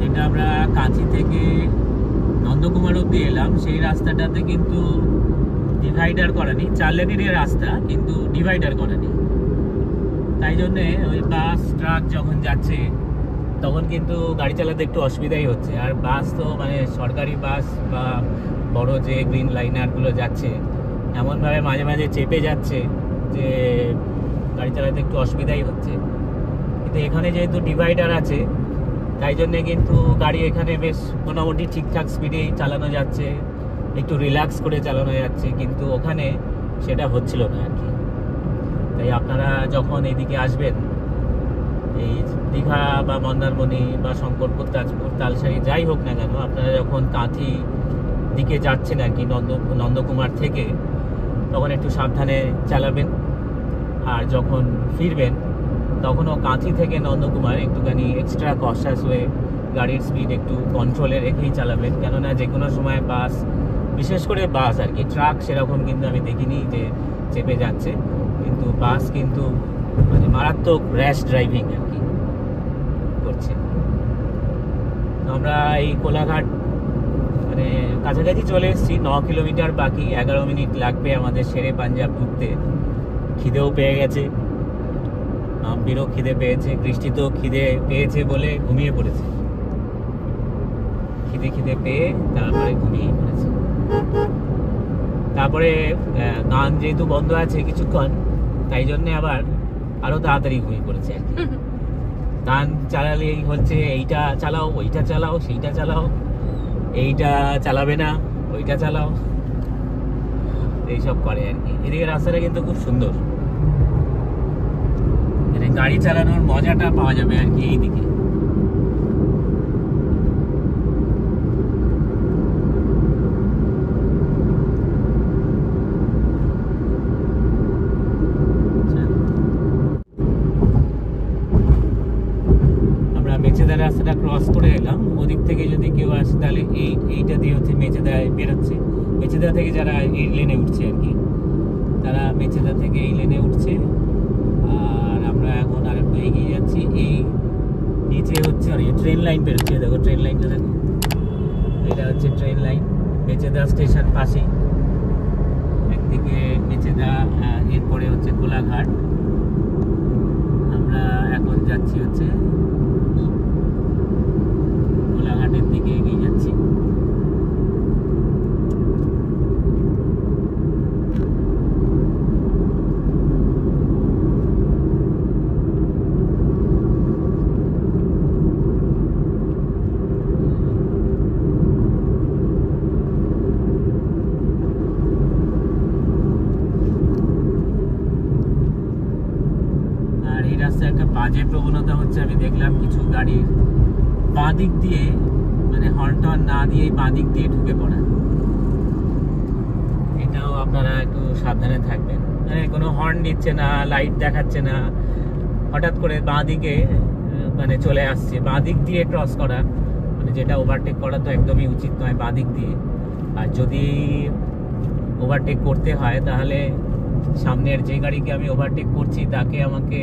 যেটা আমরা কাঁথি থেকে নন্দকুমার অব্দি এলাম, সেই রাস্তাটাতে কিন্তু ডিভাইডার করা নেই। 4 লেনেরই রাস্তা, কিন্তু ডিভাইডার করা নেই। তাই জন্যে ওই বাস ট্রাক যখন যাচ্ছে তখন কিন্তু গাড়ি চালাতে একটু অসুবিধাই হচ্ছে। আর বাস তো মানে সরকারি বাস বা বড় যে গ্রিন লাইনারগুলো যাচ্ছে, এমনভাবে মাঝে মাঝে চেপে যাচ্ছে যে গাড়ি চালাতে একটু অসুবিধাই হচ্ছে। কিন্তু এখানে যেহেতু ডিভাইডার আছে, তাই জন্যে কিন্তু গাড়ি এখানে বেশ মোটামুটি ঠিকঠাক স্পিডেই চালানো যাচ্ছে, একটু রিল্যাক্স করে চালানো যাচ্ছে। কিন্তু ওখানে সেটা হচ্ছিল না আর কি। তাই আপনারা যখন এইদিকে আসবেন, এই দীঘা বা মন্দারমণি বা শঙ্করপুর, তাজপুর, তালসারি যাই হোক না কেন, আপনারা যখন কাঁথি দিকে যাচ্ছেন আর কি নন্দকুমার থেকে, তখন একটু সাবধানে চালাবেন। আর যখন ফিরবেন তখনও কাঁথি থেকে নন্দকুমার একটুখানি এক্সট্রা কশাস হয়ে গাড়ির স্পিড একটু কন্ট্রোলে রেখেই চালাবেন। কেননা যে কোনো সময় বাস, বিশেষ করে বাস আর কি, ট্রাক সেরকম কিন্তু আমি দেখিনি যে চেপে যাচ্ছে, কিন্তু বাস কিন্তু মানে মারাত্মক র্যাশ ড্রাইভিং আর কি করছে। আমরা এই কোলাঘাট মানে কাছাকাছি চলে এসেছি, 9 কিলোমিটার বাকি, 11 মিনিট লাগবে আমাদের শেরে পাঞ্জাব ঢুকতে। খিদেও পেয়ে গেছে, আম্পিরও খিদে পেয়েছে, বৃষ্টি তো খিদে পেয়েছে বলে ঘুমিয়ে পড়েছে। খিদে পেয়ে তারপরে ঘুমিয়ে পড়েছে। তারপরে গান যেহেতু বন্ধ আছে কিছুক্ষণ, তাই জন্যে আবার আরো তাড়াতাড়ি ঘুমিয়ে পড়েছে আর কি। গান চালালেই হচ্ছে এইটা চালাও, ওইটা চালাও, সেইটা চালাও, এইটা চালাবে না, ওইটা চালাও, এইসব করে আর কি। এদিকে রাস্তাটা কিন্তু খুব সুন্দর, মানে গাড়ি চালানোর মজাটা পাওয়া যাবে আর কি এইদিকে। রাস্তাটা ক্রস করে এলাম, ওদিক থেকে যদি কেউ আসে তাহলে এইটা দিয়ে হচ্ছে মেচেদায় বেরোচ্ছে। মেচেদা থেকে যারা এই লেনে উঠছে আর কি, তারা মেচেদা থেকে এই লেনে উঠছে। আর আমরা এখন আর একটু এগিয়ে যাচ্ছি। এই নিচে হচ্ছে ট্রেন লাইন বেরোচ্ছে, দেখো ট্রেন লাইনটা দেখো, এটা হচ্ছে ট্রেন লাইন। মেচেদা স্টেশন পাশেই, একদিকে মেচেদা, এরপরে হচ্ছে কোলাঘাট। আমরা এখন যাচ্ছি হচ্ছে কোলাঘাটের দিকে এগিয়ে যাচ্ছি। একটা বাজে প্রবণতা হচ্ছে, আমি দেখলাম কিছু গাড়ির বাঁ দিক দিয়ে মানে হর্ন টর্ন না দিয়ে বাঁ দিক দিয়ে ঢুকে পড়া। এটাও আপনারা একটু সাবধানে থাকবেন। মানে কোনো হর্ন দিচ্ছে না, লাইট দেখাচ্ছে না, হঠাৎ করে বাঁ দিকে মানে চলে আসছে। বাঁ দিক দিয়ে ক্রস করা মানে যেটা ওভারটেক করা তো একদমই উচিত নয় বাঁ দিক দিয়ে। আর যদি ওভারটেক করতে হয় তাহলে সামনের যে গাড়িকে আমি ওভারটেক করছি তাকে আমাকে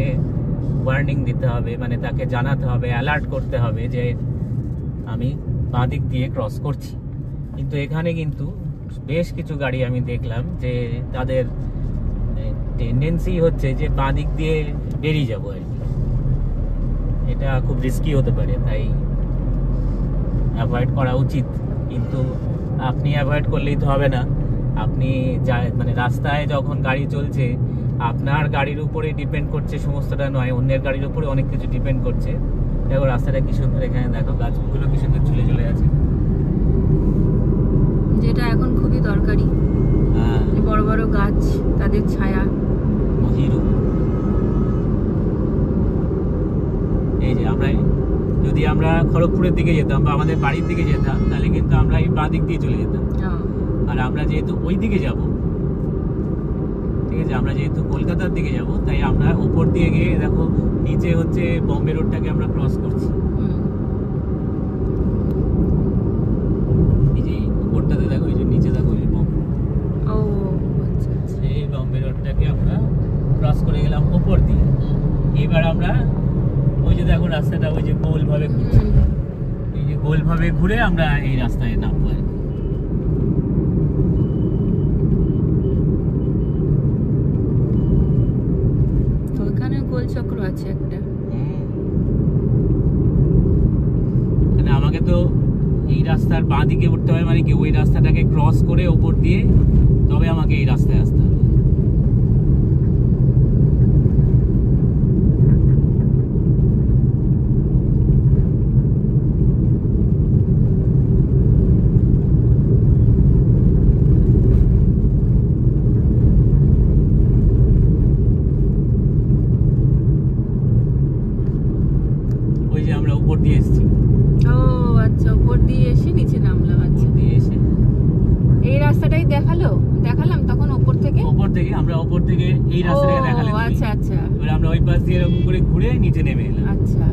ওয়ার্নিং দিতে হবে, মানে তাকে জানাতে হবে, অ্যালার্ট করতে হবে যে আমি বাঁ দিক দিয়ে ক্রস করছি। কিন্তু এখানে কিন্তু বেশ কিছু গাড়ি আমি দেখলাম যে তাদের টেন্ডেন্সি হচ্ছে যে বাঁ দিক দিয়ে বেরিয়ে যাবো আর কি। এটা খুব রিস্কি হতে পারে, তাই অ্যাভয়েড করা উচিত। কিন্তু আপনি অ্যাভয়েড করলেই তো হবে না। আপনি মানে রাস্তায় যখন গাড়ি চলছে আপনার গাড়ির উপরে ডিপেন্ড করছে সমস্তটা নয়, অন্যের গাড়ির উপরে অনেক কিছু ডিপেন্ড করছে। দেখো রাস্তাটা কি সুন্দর, এখানে দেখো গাছগুলো কি সুন্দর ঝুলে চলে আছে, যেটা এখন খুবই দরকারি। বড় বড় গাছ, তাদের ছায়া। এই যে যদি আমরা খড়গপুরের দিকে যেতাম বা আমাদের বাড়ির দিকে যেতাম তাহলে কিন্তু আমরা এই বাঁ দিক দিয়ে চলে যেতাম। আর আমরা যেহেতু ওই দিকে যাব, ঠিক আছে, আমরা যেহেতু কলকাতার দিকে যাব, তাই আমরা উপর দিয়ে গিয়ে দেখো নিচে হচ্ছে বম্বে রোডটাকে আমরা ক্রস করছি। এই যে উপরটাতে দেখো, এই যে নিচে দেখো এই বম্বে, এই বম্বে রোডটাকে আমরা ক্রস করে গেলাম উপর দিয়ে। এবার আমরা ওই যে দেখো রাস্তাটা ওই যে গোল ভাবে ঘুরছে, এই যে গোল ভাবে ঘুরে আমরা এই রাস্তায় নামবো। চক্র আছে একটা, মানে আমাকে তো এই রাস্তার বাঁ দিকে উঠতে হবে, মানে কি ওই রাস্তাটাকে ক্রস করে ওপর দিয়ে তবে আমাকে এই রাস্তায় আসতে হবে। দেখালাম তখন উপর থেকে আমরা উপর থেকে এই রাস্তাটাকে দেখালাম। আচ্ছা আচ্ছা, এবার আমরা ওই পাশ দিয়ে এরকম করে ঘুরে নিচে নেমে এলাম। আচ্ছা,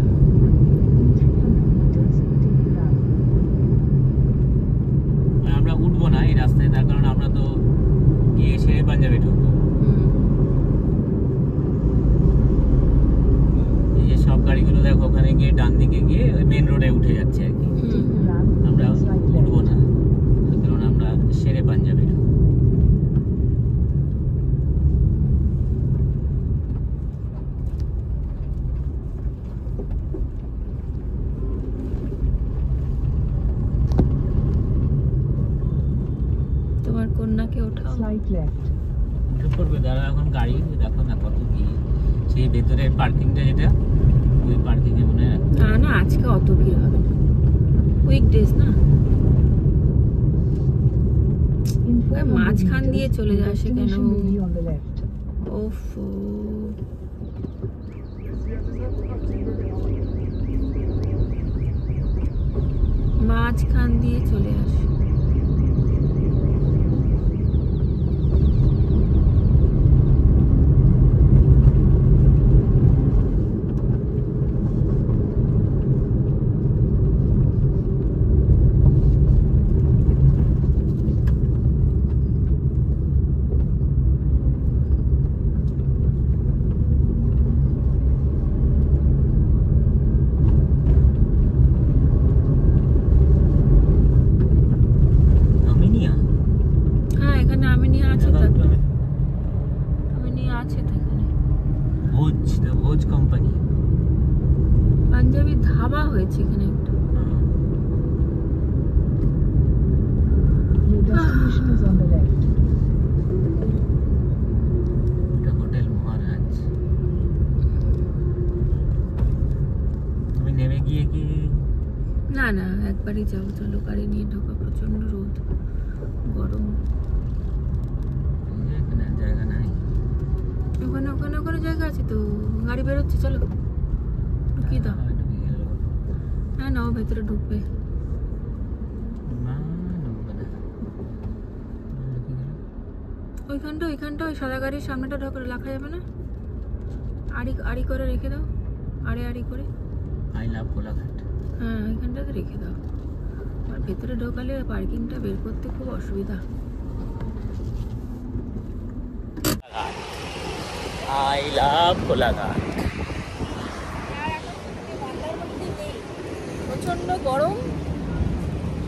আমরা উঠবো না এই রাস্তায়, তার কারণ আমরা তো গিয়ে শেরে পাঞ্জাবে ঢুকবো। এই যে সব গাড়িগুলো দেখো ওখানে গিয়ে ডান দিকে গিয়ে ওই মেন রোডে উঠে যাচ্ছে আর কি। আমরা উঠবো না, কারণ আমরা শেরে পাঞ্জাবে ঢুকবো। তোমার কন্যাকে ওঠাও, করবে দাঁড়া, এখন গাড়ি দেখো না কত ভিড়। সেই ভেতরের পার্কিংটা যেটা, ওই পার্কিং এ মনে হয় না আজকে অত ভিড় হবে না, উইকডেজ না। মাঝখান দিয়ে চলে যাচ্ছে কেন? ওফো, মাঝখান দিয়ে চলে আসে। রয়েছে এখানে একটা। Your destination is on the left. এটা হোটেল মহারাজ। তুমি নেমে গিয়ে কি না না একবারই যাবো, চলো গাড়ি নিয়ে ঢোকা, প্রচন্ড রোদ গরম। এখানে জায়গা নাই? ওখানে ওখানে ওখানে জায়গা আছে তো, গাড়ি বেরোচ্ছে, চলো ঢুকিয়ে দাও। ঢুকে গেল। না না ও ভেতরে ঢুকবে। না, ঢুকবে না। ঢুকে গেল। ওইখানটা ওই সাদা গাড়ির সামনেটা রাখা যাবে না? আড়ি আড়ি করে রেখে দাও, আড়ি করে। I love Kolaghat. হ্যাঁ ওইখানটাতে রেখে দাও। আর ভেতরে ঢোকালে পার্কিংটা বের করতে খুব অসুবিধা। I love Kolaghat. প্রচন্ড গরম,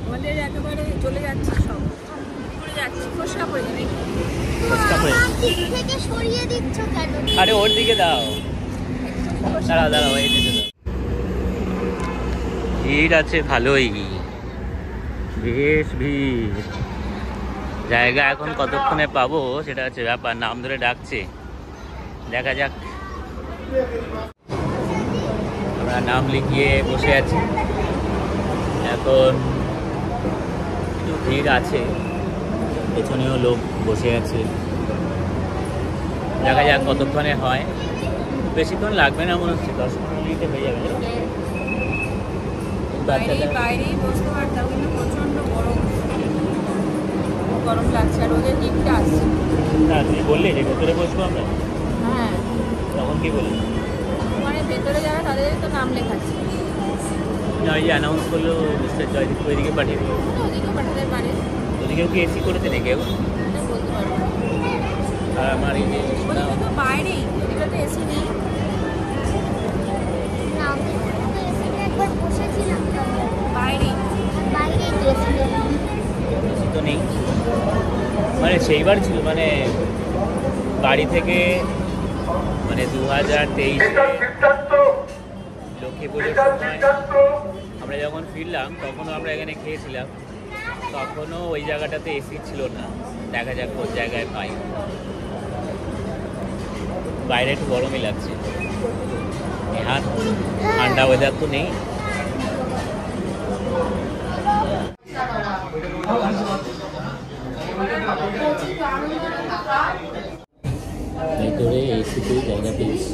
আমাদের একেবারে চলে যাচ্ছে, সব পড়ে যাচ্ছে, ফসকা পড়ে যাবে। দিক থেকে সরিয়ে দিচ্ছ কেন? আরে ওর দিকে দাও। দাঁড়াও এই দিকে দাও। ভিড় আছে ভালোই, বেশ ভিড়। জায়গা এখন কতক্ষণে পাবো সেটা হচ্ছে ব্যাপার। নাম ধরে ডাকছে, দেখা যাক। আমরা নাম লিখিয়ে বসে আছি। এখন একটু ভিড় আছে, পেছনেও লোক বসে আছে। দেখা যাক কতক্ষণে হয়। বেশিক্ষণ লাগবে না মনে হচ্ছে, 10-15 মিনিটে হয়ে যাবে। বাইরেই বসতে পারতাম, কিন্তু প্রচন্ড গরম, গরম লাগছে, আর ওদের দিকটা আসছে। না তুই বললি যে ভেতরে বসবো আমরা, হ্যাঁ তখন কি বললি? মানে ভেতরে যারা তাদের তো নাম লেখাচ্ছে, না ওই যে অ্যানাউন্স করলো মিস্টার জয়দীপ ওইদিকে পাঠিয়ে দিল। ওদিকে পাঠাতে পারে, ওদিকেও কি এসি করেছে নাকি কেউ? এটা বলতে পারবো না। আর আমার এই যে ওদিকে তো বাইরেই, ওদিকে তো এসি নেই। না, আমি তো এখানে একবার বসেছিলাম তো। বাইরেই বাইরে গেছিলাম। এসি তো নেই, মানে সেইবার ছিল, মানে বাড়ি থেকে মানে 2023 লক্ষ্মী পুজোর সময় আমরা যখন ফিরলাম তখনও আমরা এখানে খেয়েছিলাম, তখনও ওই জায়গাটাতে এসি ছিল না। দেখা যাক কোন জায়গায় পাই। বাইরে একটু গরমই লাগছে, হ্যাঁ ঠান্ডা ওয়েদার তো নেই। ভেতরে এসিতে জায়গা পেয়েছি,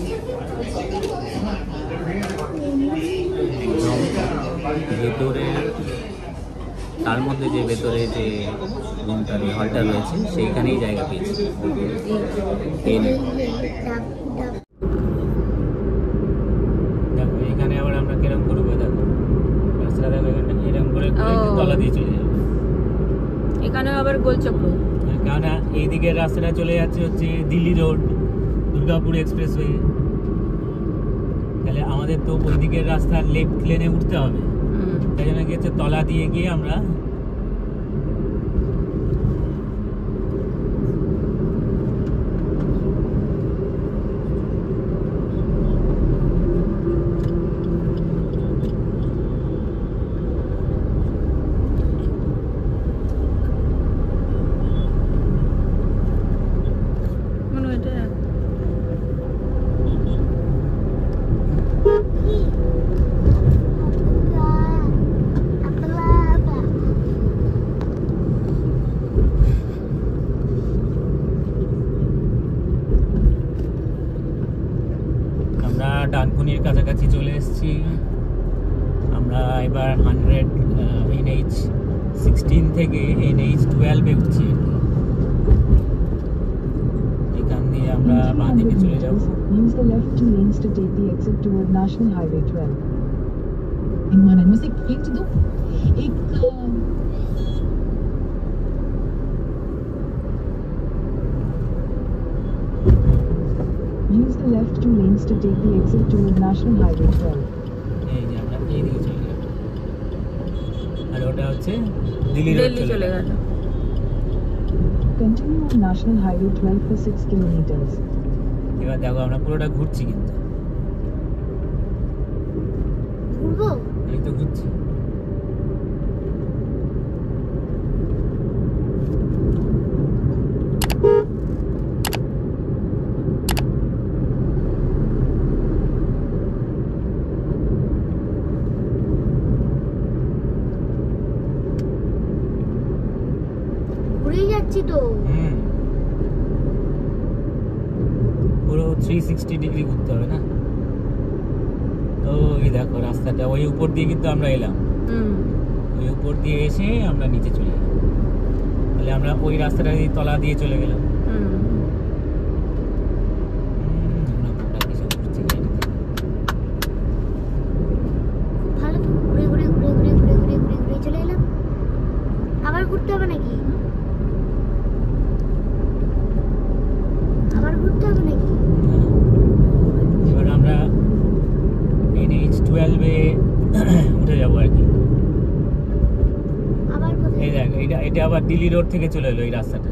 ভেতরে তার মধ্যে যে ভেতরে যে রুমটা হলটা রয়েছে সেইখানেই জায়গা পেয়েছি। দেখো এখানে আবার আমরা কিরম করবো, দেখো রাস্তা, দেখো এখানটা এরকম করে তলা দিয়ে চলে যাবে। এখানে আবার গোলচক্র, কারণ এইদিকে রাস্তাটা চলে যাচ্ছে হচ্ছে দিল্লি রোড, দুর্গাপুর এক্সপ্রেসওয়ে। তাহলে আমাদের তো ওই দিকের রাস্তার লেফট লেনে উঠতে হবে, তাই জন্য কি হচ্ছে তলা দিয়ে গিয়ে আমরা ডানকুনির কাছাকাছি চলে এসেছি আমরা। এবার 100 NH16 থেকে NH12-এ উঠছি। এখান দিয়ে আমরা বাঁ দিকে চলে যাব। Use the left two lanes to take the exit toward National Highway 12. Use the left two lanes to take the exit toward National Highway 12. এই যে আমরা এই দিকে চলে যাব, আর ওটা হচ্ছে দিল্লি রোড চলে গেল। Continue on National Highway 12 for 6 kilometers. এবার দেখো আমরা পুরোটা ঘুরছি কিন্তু। ঘুরবো? আমি তো ঘুরছি। ঘুরেই যাচ্ছি তো। পুরো 360 ডিগ্রি ঘুরতে হবে না? তো এই দেখো রাস্তাটা, ওই উপর দিয়ে কিন্তু আমরা এলাম, ওই উপর দিয়ে এসে আমরা নিচে চলে এলাম। তাহলে আমরা ওই রাস্তাটা দিয়ে তলা দিয়ে চলে গেলাম। ভালো তো, ঘুরে ঘুরে ঘুরে ঘুরে ঘুরে ঘুরে ঘুরে ঘুরে চলে এলাম। আবার ঘুরতে হবে নাকি? আবার ঘুরতে হবে নাকি? এবার আমরা NH12 এ উঠে যাবো আর কি। আবার কোথায়? এই দেখ, এটা আবার দিল্লি রোড থেকে চলে এলো এই রাস্তাটা।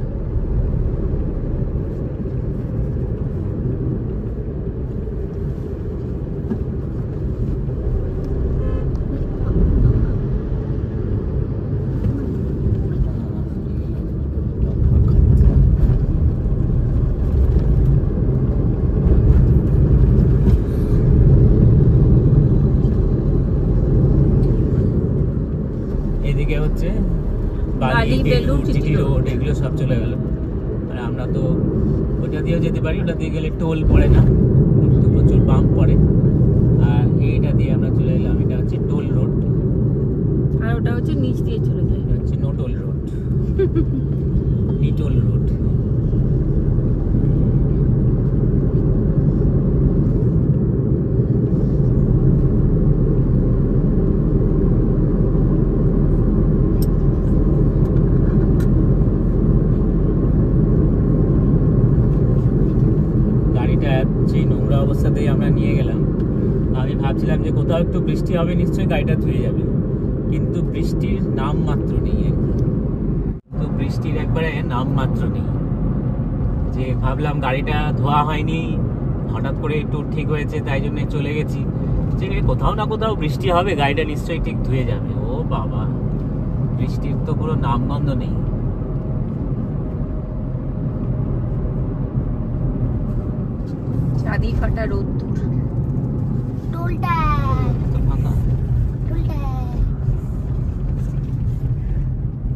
এদিকে হচ্ছে বালি, বেলুড়, টিটি রোড, এগুলো সব চলে গেল। আর আমরা তো ওটা দিয়েও যেতে পারি, ওটা দিয়ে গেলে টোল পড়ে না, কিন্তু প্রচুর বাম্প পড়ে। আর এইটা দিয়ে আমরা চলে এলাম, এটা হচ্ছে টোল রোড, আর ওটা হচ্ছে নিচ দিয়ে চলে যায়। এটা হচ্ছে নো টোল রোড, নিটোল রোড। গাড়িটা সেই নোংরা অবস্থাতেই আমরা নিয়ে গেলাম। আমি ভাবছিলাম যে কোথাও একটু বৃষ্টি হবে, নিশ্চয়ই গাড়িটা ধুয়ে যাবে, কিন্তু বৃষ্টির নাম মাত্র নেই আর কি। তো বৃষ্টির একবারে নাম মাত্র নেই। যে ভাবলাম গাড়িটা ধোয়া হয়নি, হঠাৎ করে একটু ঠিক হয়েছে তাই জন্য চলে গেছি, যে কোথাও না কোথাও বৃষ্টি হবে, গাড়িটা নিশ্চয়ই ঠিক ধুয়ে যাবে। ও বাবা, বৃষ্টির তো পুরো নামগন্ধ নেই। চাঁদি ফাটা রোদ্দুর। টোল ট্যাগ, তো ফাঁকা টোল ট্যাগ।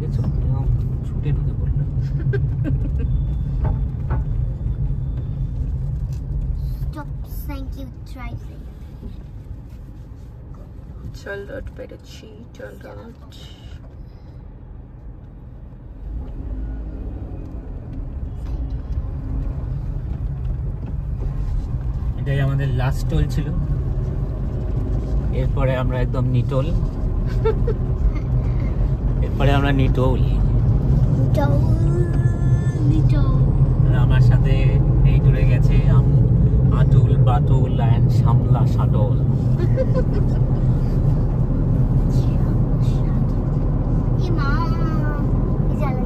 দেখছো, এরকম ছুটে ঢুকে পড়লো। Stop, thank you, try. চল রোড পেরোচ্ছি, চল রোড। এটাই আমাদের লাস্ট টোল ছিল, এরপরে আমরা একদম নিটোল। এরপরে আমরা নিটোল। আর আমার সাথে এই টুরে গেছে আতুল, বাতুল অ্যান্ড শামলা শাটল।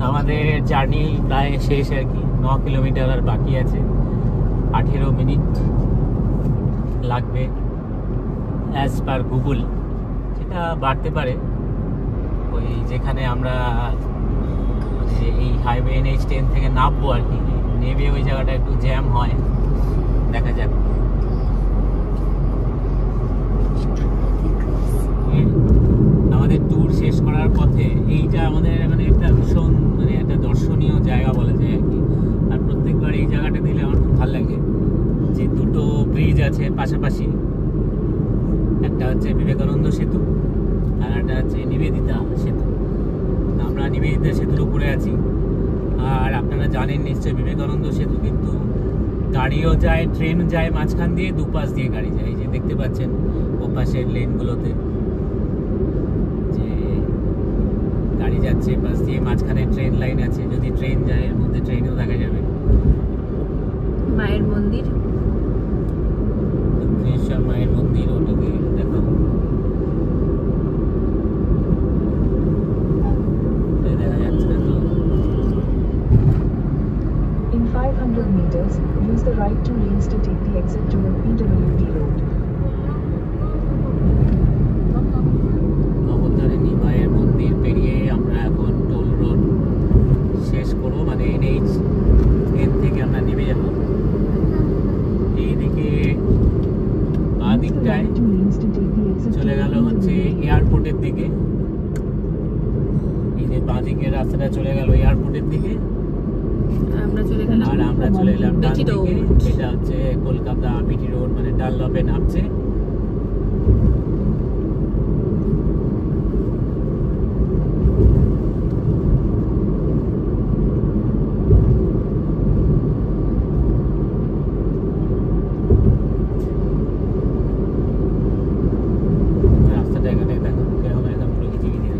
আমাদের জার্নি প্রায় শেষ আর কি, 9 কিলোমিটার আর বাকি আছে, 18 মিনিট লাগবে অ্যাজ পার গুগল। সেটা বাড়তে পারে, ওই যেখানে আমরা মানে এই হাইওয়ে NH10 থেকে নামবো আর কি, নেমে ওই জায়গাটা একটু জ্যাম হয়, দেখা যাক। আমাদের ট্যুর শেষ করার পথে এইটা আমাদের মানে একটা ভীষণ মানে একটা দর্শনীয় জায়গা বলা যায় আর কি। আর প্রত্যেকবার এই জায়গাটা দিলে আমার খুব ভালো লাগে, যে দুটো ব্রিজ আছে পাশাপাশি, একটা হচ্ছে বিবেকানন্দ সেতু আর একটা হচ্ছে নিবেদিতা সেতু। আমরা নিবেদিতা সেতুর উপরে আছি। আর আপনারা জানেন নিশ্চয়ই বিবেকানন্দ সেতু কিন্তু গাড়িও যায়, ট্রেন যায় মাঝখান দিয়ে, দুপাশ দিয়ে গাড়ি যায়। এই যে দেখতে পাচ্ছেন ওপাশের লেনগুলোতে যে গাড়ি যাচ্ছে, পাশ দিয়ে মাঝখানে ট্রেন লাইন আছে, যদি ট্রেন যায় এর মধ্যে ট্রেনেও দেখা যাবে। মায়ের মন্দির, দক্ষিণেশ্বর মায়ের মন্দির, ওটাকে দেখো, দেখা যাচ্ছে না তো। In 500 meters, use the right 2 lanes to take the exit to PWD Road. এলাম ডান BT দিকে, road। এটা হচ্ছে কলকাতা বিটি রোড, মানে ডানলপে নামছে। রাস্তাটা এখানে দেখো কেমন একদম পুরো হিজিবিজি,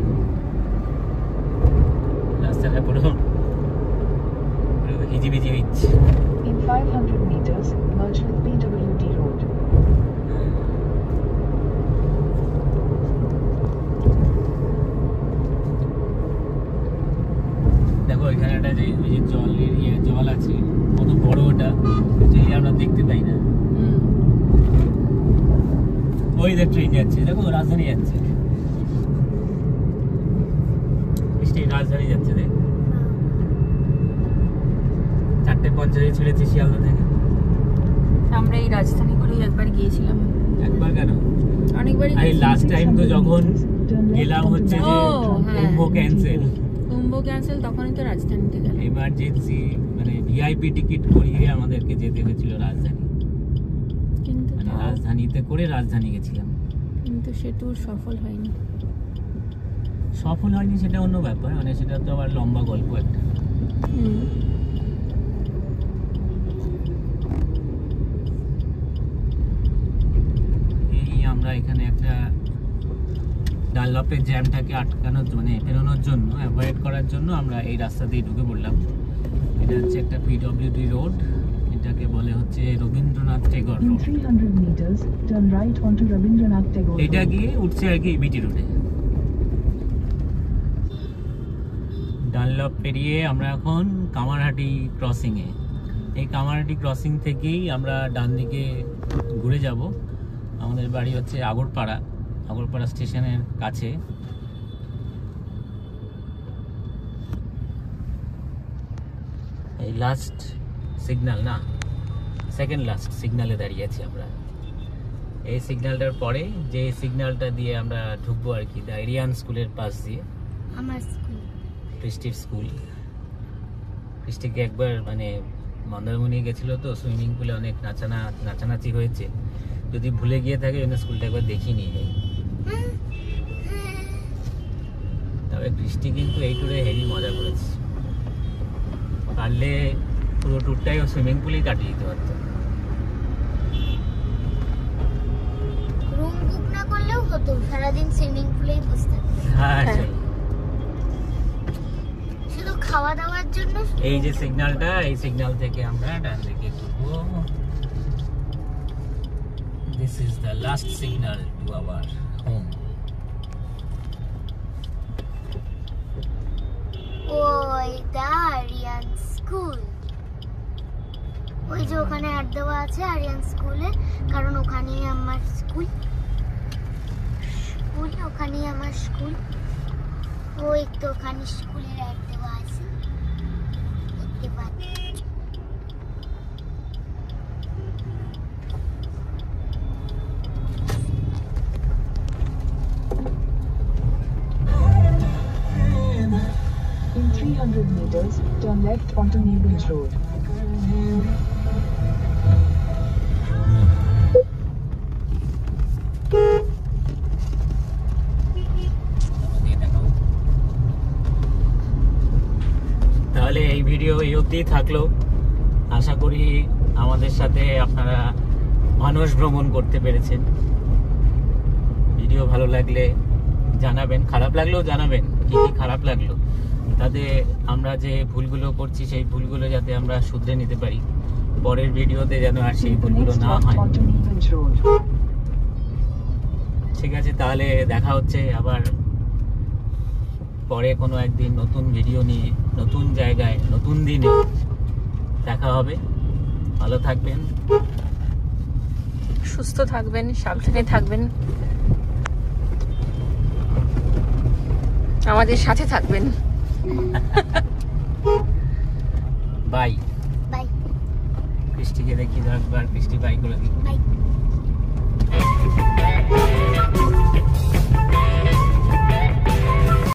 রাস্তাটা পুরো হিজিবিজি হচ্ছে। In 500 meters, merge with PWD Road. দেখো এখানে একটা যে ওই যে জলের জল আছে, কত বড় ওটা, যেই আমরা দেখতে পাই না। ওই যে ট্রেন যাচ্ছে, দেখো রাজধানী যাচ্ছে, রাজধানী যাচ্ছে। দেখ 4:50 ছেড়েছে শিয়ালদা থেকে। আমরা এই রাজধানী করেই একবার গিয়েছিলাম। একবার কেন, অনেকবারই আরে লাস্ট টাইম তো 600 যখন meters, turn left গেলাম onto হচ্ছে যে National হ্যাঁ। কুম্ভ ক্যান্সেল, কুম্ভ ক্যান্সেল, তখনই তো রাজধানীতে গেলাম। এমার্জেন্সি মানে ভিআইপি টিকিট করিয়ে আমাদেরকে যেতে হয়েছিল রাজধানী, কিন্তু মানে রাজধানীতে করে রাজধানী গেছিলাম। কিন্তু সে ট্যুর সফল হয়নি। সফল হয়নি সেটা অন্য ব্যাপার, মানে সেটা তো আবার লম্বা গল্প একটা। এই আমরা এখানে একটা ডানলপের জ্যামটাকে আটকানোর মানে পেরোনোর জন্য, অ্যাভয়েড করার জন্য আমরা এই রাস্তা দিয়ে ঢুকে পড়লাম। এটা হচ্ছে একটা পিডব্লিউডি রোড, এটাকে বলে হচ্ছে Rabindranath Tagore In road. 300 meters, turn right onto Rabindranath Tagore এটা Road. গিয়ে উঠছে আর কি বিটি রোডে। ডানলপ পেরিয়ে আমরা এখন কামারহাটি ক্রসিং এ। এই কামারহাটি ক্রসিং থেকেই আমরা ডান দিকে ঘুরে যাব। আমাদের বাড়ি হচ্ছে আগরপাড়া, আগরপাড়া স্টেশনের কাছে। এই লাস্ট সিগন্যাল না, সেকেন্ড লাস্ট সিগন্যালে দাঁড়িয়ে আছি আমরা। এই সিগন্যালটার পরে যে সিগন্যালটা দিয়ে আমরা ঢুকবো আর কি, দ্য এরিয়ান স্কুলের পাশ দিয়ে, আমার স্কুল। ক্রিস্টির স্কুল। ক্রিস্টিকে একবার মানে মন্দারমণি গেছিল তো, সুইমিং পুলে অনেক নাচানাচি হয়েছে, যদি ভুলে গিয়ে থাকে ওই স্কুলটা একবার দেখিনি। তবে ক্রিস্টি কিন্তু এই ট্যুরে হেভি মজা করেছে, পারলে পুরো ট্যুরটাই ও সুইমিং পুলেই কাটিয়ে দিতে পারতো। রুম বুক না করলেও হতো, সারাদিন সুইমিং পুলেই বসে থাকতো। হ্যাঁ হ্যাঁ। চল। শুধু খাওয়া দাওয়ার জন্য। এই যে সিগন্যালটা, এই সিগন্যাল থেকে আমরা ডান দিকে ঘুরবো। This is the last signal to our home. ওই দা আরিয়ান স্কুল, ওই যে ওখানে অ্যাড দেওয়া আছে আরিয়ান স্কুলে, কারণ ওখানেই আমার স্কুল, ওখানেই আমার স্কুল। ওই তো ওখানে স্কুলের অ্যাড দেওয়া আছে, দেখতে পাচ্ছি। In 300 meters, turn left onto Nebens Road. তাহলে এই ভিডিও এই অবধি থাকলো। আশা করি আমাদের সাথে আপনারা মানস ভ্রমণ করতে পেরেছেন। ভিডিও ভালো লাগলে জানাবেন, খারাপ লাগলেও জানাবেন কি কি খারাপ লাগলো, তাতে আমরা যে ভুলগুলো করছি সেই ভুলগুলো যাতে আমরা শুধরে নিতে পারি, পরের ভিডিওতে যেন আর সেই Take the ভুলগুলো next না left হয়। onto Nebens Road. ঠিক আছে, তাহলে দেখা হচ্ছে আবার পরে কোনো একদিন নতুন ভিডিও নিয়ে, নতুন জায়গায়, নতুন দিনে দেখা হবে। ভালো থাকবেন, সুস্থ থাকবেন, সাবধানে থাকবেন, আমাদের সাথে থাকবেন। বাই। বাই কৃষ্টিকে দেখি একবার, কৃষ্টি বাই করে দিই। বাই।